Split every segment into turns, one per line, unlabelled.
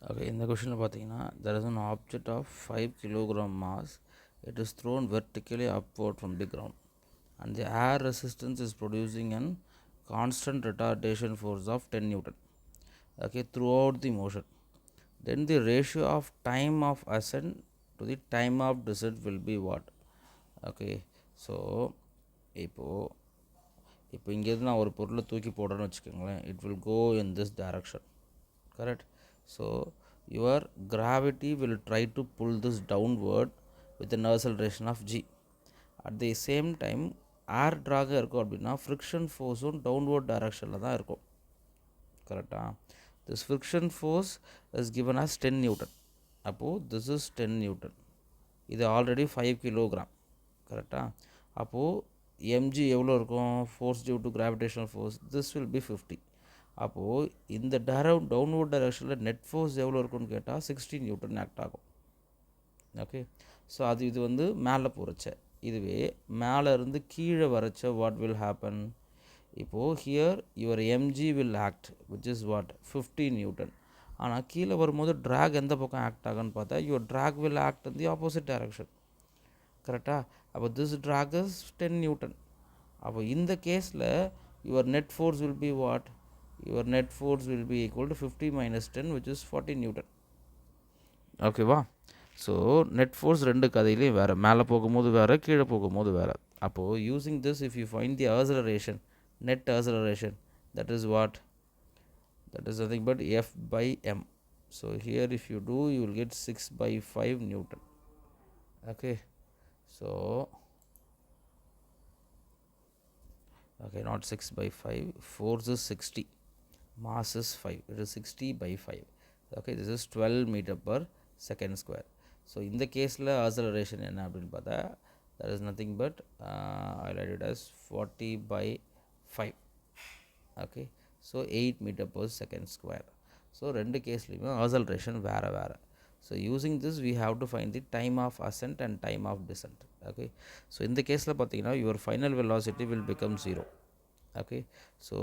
Okay, in the question there is an object of 5 kilogram mass. It is thrown vertically upward from the ground, and the air resistance is producing an constant retardation force of 10 Newton. Okay, throughout the motion. Then the ratio of time of ascent to the time of descent will be what? Okay, so இப்போ இப்போ இங்கேருந்து நான் ஒரு பொருளை தூக்கி போடுறேன்னு வச்சுக்கோங்களேன், it will go in this direction, correct? So your gravity will try to pull this downward with an acceleration of g. At the same time air drag இருக்கும் அப்படின்னா friction forceம் downward directionல தான் இருக்கும், கரெக்டா? This friction force is given as 10 Newton. அப்போது this is 10 Newton. இது already 5 kilogram, கரெக்டா? அப்போது mg எவ்வளோ இருக்கும்? Force due to gravitational force, this will be 50. அப்போது இந்த டவுன்வர்ட் டைரக்ஷனில் நெட் ஃபோர்ஸ் எவ்வளோ இருக்குன்னு கேட்டால் 16 நியூட்டன் ஆக்ட் ஆகும். ஓகே, ஸோ இது வந்து மேலே போகிறச்ச. இதுவே மேலே இருந்து கீழே வரச்ச வாட் வில் ஹேப்பன்? இப்போது here your m g will act which is what 15 newton. ஆனால் கீழே வரும்போது ட்ராக் எந்த பக்கம் ஆக்ட் ஆகுன்னு பார்த்தா your drag will act in the opposite direction, கரெக்டாக? அப்போ திஸ் ட்ராக் இஸ் 10 நியூட்டன். அப்போ இந்த கேஸில் your net force will be what? Your net force will be equal to 50 minus 10 which is 40 Newton. ஓகேவா? ஸோ நெட் ஃபோர்ஸ் ரெண்டு கதையிலையும் வேறு, மேலே போகும்போது வேறு, கீழே போகும்போது வேறு. அப்போது using this if you find the acceleration, net acceleration, that is what? That is nothing but F by m. So here if you do, you will get 6 by 5 Newton. Okay, so okay, not 6 by 5, force is 60, mass is 5, it is 60 by 5. Okay, this is 12 meter per second square. So in the case la acceleration enna appdinu paatha, that is nothing but I write it as 40 by 5. Okay, so 8 meter per second square. So rendu கேஸ்லையுமே acceleration வேறு வேறு. So using this we have to find the time of ascent and time of descent. Okay, so இந்த கேஸில் பார்த்தீங்கன்னா your final velocity will become 0. Okay, so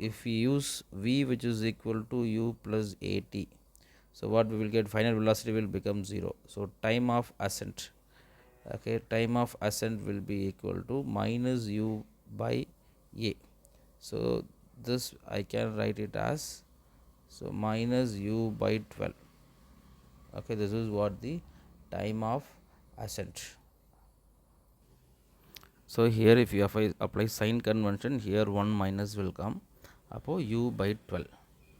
if we use v which is equal to u plus at, so what we will get? Final velocity will become 0. So time of ascent, okay, time of ascent will be equal to minus u by a. So this I can write it as, so minus u by 12. Okay, this is what the time of ascent. So here if you apply sign convention, here 1 minus will come, அப்போது u by 12.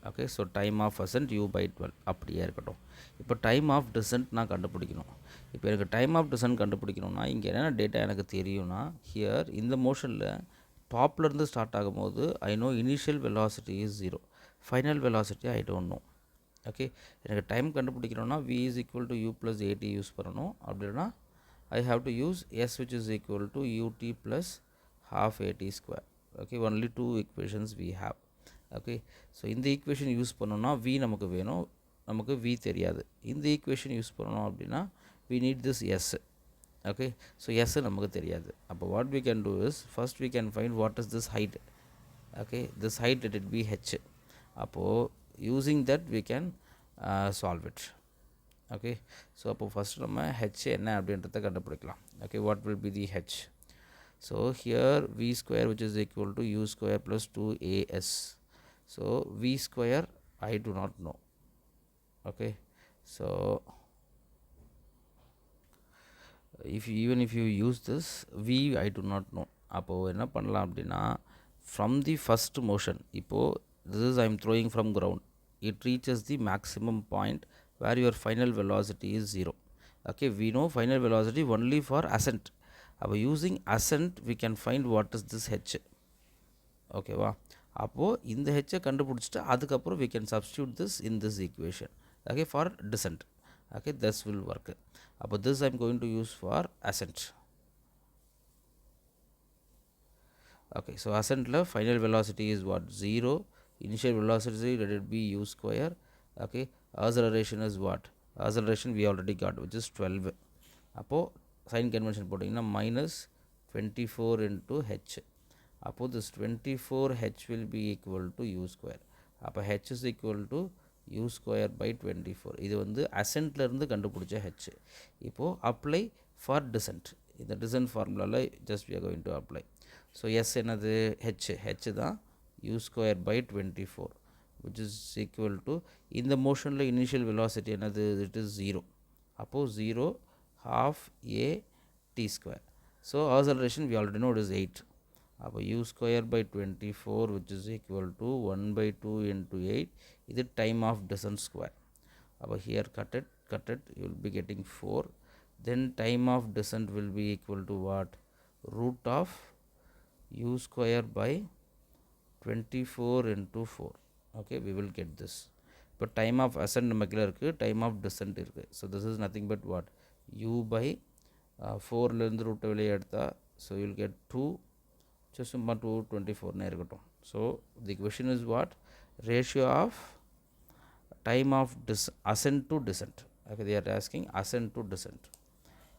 Okay, so time of ascent u by 12 அப்படியே இருக்கட்டும். இப்போ time of dissent நான் கண்டுபிடிக்கணும். இப்போ எனக்கு time of dissent கண்டுபிடிக்கணும்னா இங்கே என்னென்ன டேட்டா எனக்கு தெரியும்னா, ஹியர் இந்த மோஷனில் டாப்லேருந்து ஸ்டார்ட் ஆகும்போது I know initial velocity is 0, final velocity I don't know. Okay, எனக்கு டைம் கண்டுபிடிக்கணும்னா v is equal to u plus at use பண்ணணும். அப்படின்னா I have to use s which is equal to ut plus half at square. Okay, only two equations we have. Okay, so இந்த equation use பண்ணோம்னா v நமக்கு வேணும், நமக்கு v தெரியாது. இந்த equation use பண்ணணும் அப்படின்னா we need this s. Okay, so s நமக்கு தெரியாது. அப்போ what we can do is, first we can find what is this height. Okay, this height let it be h. அப்போது using that we can solve it. Okay, so அப்போ first நம்ம h என்ன அப்படின்றத கண்டுபிடிக்கலாம். Okay, what will be the h? So here v square which is equal to u square plus 2as. So v square I do not know. Okay, so even if you use this v I do not know. அப்போது என்ன பண்ணலாம் அப்படின்னா, from the first motion, இப்போது this is I am throwing from ground, it reaches the maximum point where your final velocity is 0. Okay, we know final velocity only for ascent. அப்போ using ascent we can find what is this h. ஓகேவா? அப்போது இந்த ஹெச்சை கண்டுபிடிச்சிட்டு அதுக்கப்புறம் we can substitute this in this equation. Okay, for descent. Okay, this will work. அப்போ this I am going to use for ascent. Okay, so ascentல final velocity is what? 0. Initial velocity let it be u square. Okay, acceleration is what? Acceleration we already got, which is 12. அப்போது sign convention போட்டிங்கன்னா minus 24 into h. அப்போது this 24h will be equal to u square. அப்போ h is equal to u square by 24. இது வந்து ascentலேருந்து கண்டுபிடிச்ச h. இப்போது apply for descent. இந்த descent formula just we are going to apply. So s என்னது h தான் u square by 24, which is equal to, இந்த motionல initial velocity என்னது, it is 0. அப்போது 0 half a t square. So acceleration we already know it is 8. அப்போ u square by 24, which is equal to 1 by 2 into 8. இது time of descent square. அப்போ here cut it, you will be getting 4. Then time of descent will be equal to what? Root of u square by 24 into 4. Okay, we will get this. இப்போ time of ascent நமக்கு இருக்குது, time of descent இருக்குது. So this is nothing but what? u by 4லேருந்து ரூட்டை வெளியே எடுத்தால், so you will get 2, சும்மா 224 இருக்கட்டும். So the question is what? Ratio of time of ascent to descent. Okay, they are asking ascent to descent.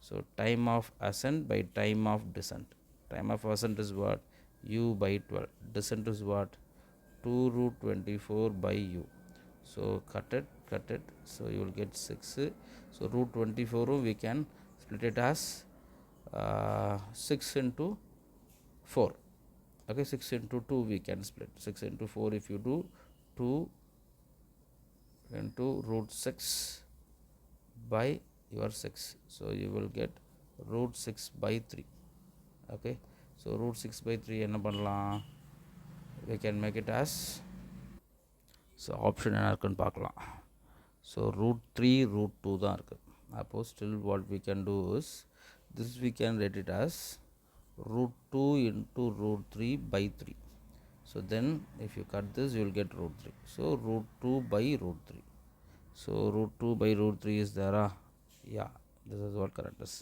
So time of ascent by time of descent. Time of ascent is what? U by 12. Descent is what? 2 root 24 by u. So cut it. So you will get 6. So root 24 we can split it as 6 into 4. Okay, 6 into 2 we can split. 6 into 4, if you do 2 into root 6 by your 6. So you will get root 6 by 3. Okay, so root 6 by 3 என்ன பண்ணலாம், we can make it as, so option என்ன இருக்குன்னு பார்க்கலாம். So root 3 root 2 தான் இருக்குது. அப்போ still what we can do is, this we can write it as root 2 into root 3 by 3. So then if you cut this, you will get root 3. So root 2 by root 3. So root 2 by root 3 is there. Yeah, this is what correct is.